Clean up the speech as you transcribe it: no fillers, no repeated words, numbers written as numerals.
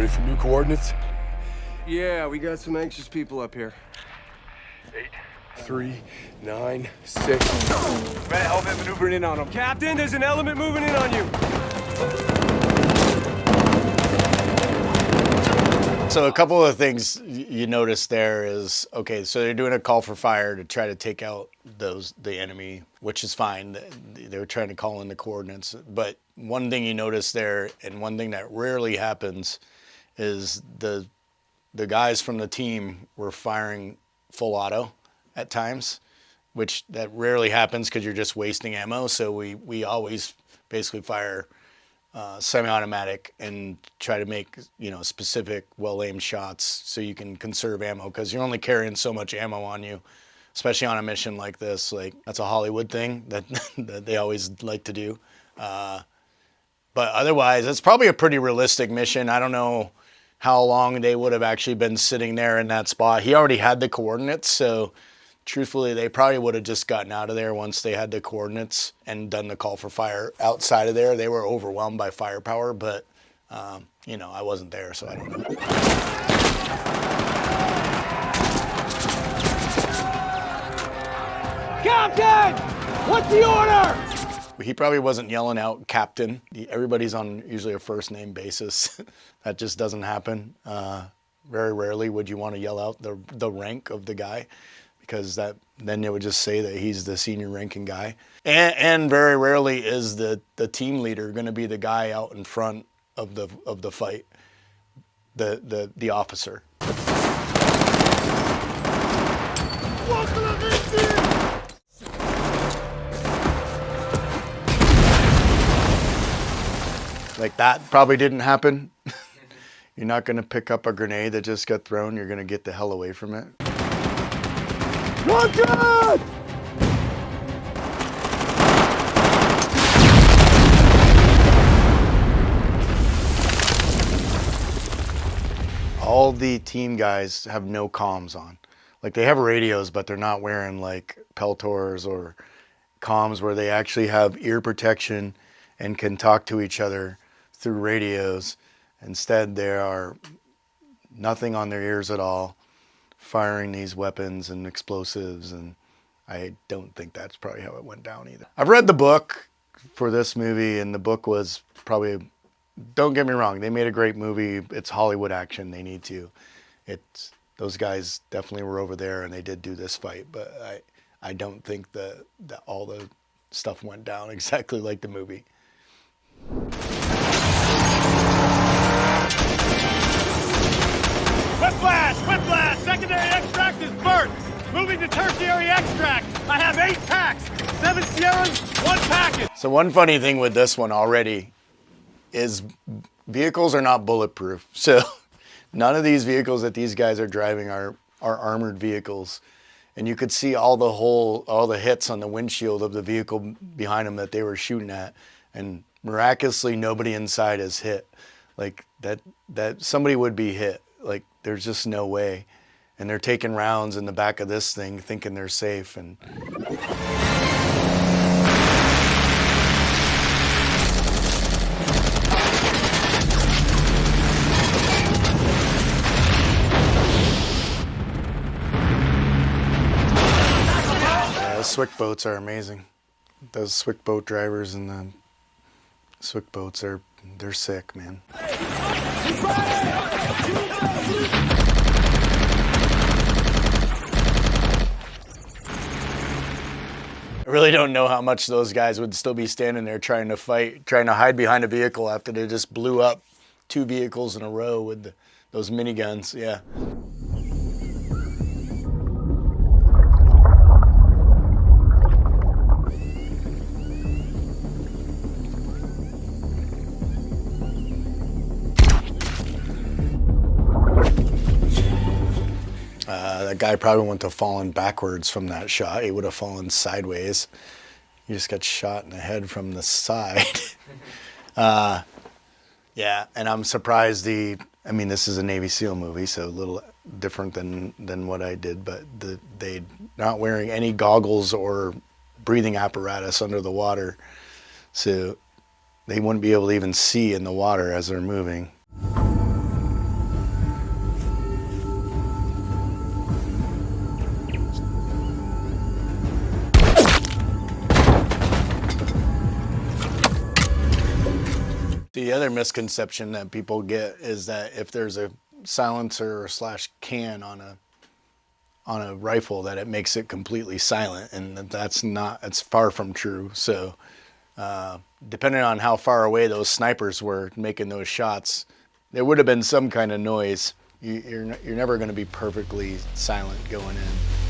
Ready for new coordinates? Yeah, we got some anxious people up here. 8, 3, 9, 6. Red element maneuvering in on them. Captain, there's an element moving in on you. So a couple of things you notice there is, okay, so they're doing a call for fire to try to take out the enemy, which is fine. They were trying to call in the coordinates. But one thing you notice there, and one thing that rarely happens, is the guys from the team were firing full auto at times, which that rarely happens because you're just wasting ammo. So we always basically fire semi-automatic and try to make, specific, well-aimed shots so you can conserve ammo, because you're only carrying so much ammo on you, especially on a mission like this. Like, that's a Hollywood thing that, that they always like to do. But otherwise, it's probably a pretty realistic mission. I don't know how long they would have actually been sitting there in that spot. He already had the coordinates, so truthfully, they probably would have just gotten out of there once they had the coordinates and done the call for fire. Outside of there, they were overwhelmed by firepower, but, I wasn't there, so I don't know. Captain! What's the order? He probably wasn't yelling out Captain. Everybody's on usually a first name basis. That just doesn't happen. Very rarely would you want to yell out the rank of the guy, because then it would just say that he's the senior ranking guy. And very rarely is the team leader going to be the guy out in front of the fight, the officer. Like, that probably didn't happen. You're not going to pick up a grenade that just got thrown. You're going to get the hell away from it. Look out! All the team guys have no comms on. Like, they have radios, but they're not wearing like Peltors or comms where they actually have ear protection and can talk to each other through radios. Instead, there are nothing on their ears at all, firing these weapons and explosives, and I don't think that's probably how it went down either. I've read the book for this movie, and the book was probably, don't get me wrong, they made a great movie. It's Hollywood action. They need to. Those guys definitely were over there, and they did do this fight, but I don't think that all the stuff went down exactly like the movie. Whiplash! Secondary extract is burnt! Moving to tertiary extract! I have 8 packs! 7 Sierras, 1 packet! So one funny thing with this one already is vehicles are not bulletproof. So none of these vehicles that these guys are driving are armored vehicles. And you could see all the hits on the windshield of the vehicle behind them that they were shooting at. And miraculously, nobody inside is hit. Like, that somebody would be hit. Like, there's just no way. And they're taking rounds in the back of this thing thinking they're safe. And yeah, the Swick boats are amazing. Those Swick boat drivers and the Swick boats they're sick, man. I really don't know how much those guys would still be standing there trying to fight, trying to hide behind a vehicle after they just blew up 2 vehicles in a row with those miniguns. Yeah. That guy probably wouldn't have fallen backwards from that shot. He would have fallen sideways. He just got shot in the head from the side. Yeah, and I'm surprised this is a Navy SEAL movie, so a little different than what I did, but they not wearing any goggles or breathing apparatus under the water, so they wouldn't be able to even see in the water as they're moving. The other misconception that people get is that if there's a silencer / can on a rifle, that it makes it completely silent, and it's far from true. So depending on how far away those snipers were making those shots, there would have been some kind of noise. You're never going to be perfectly silent going in.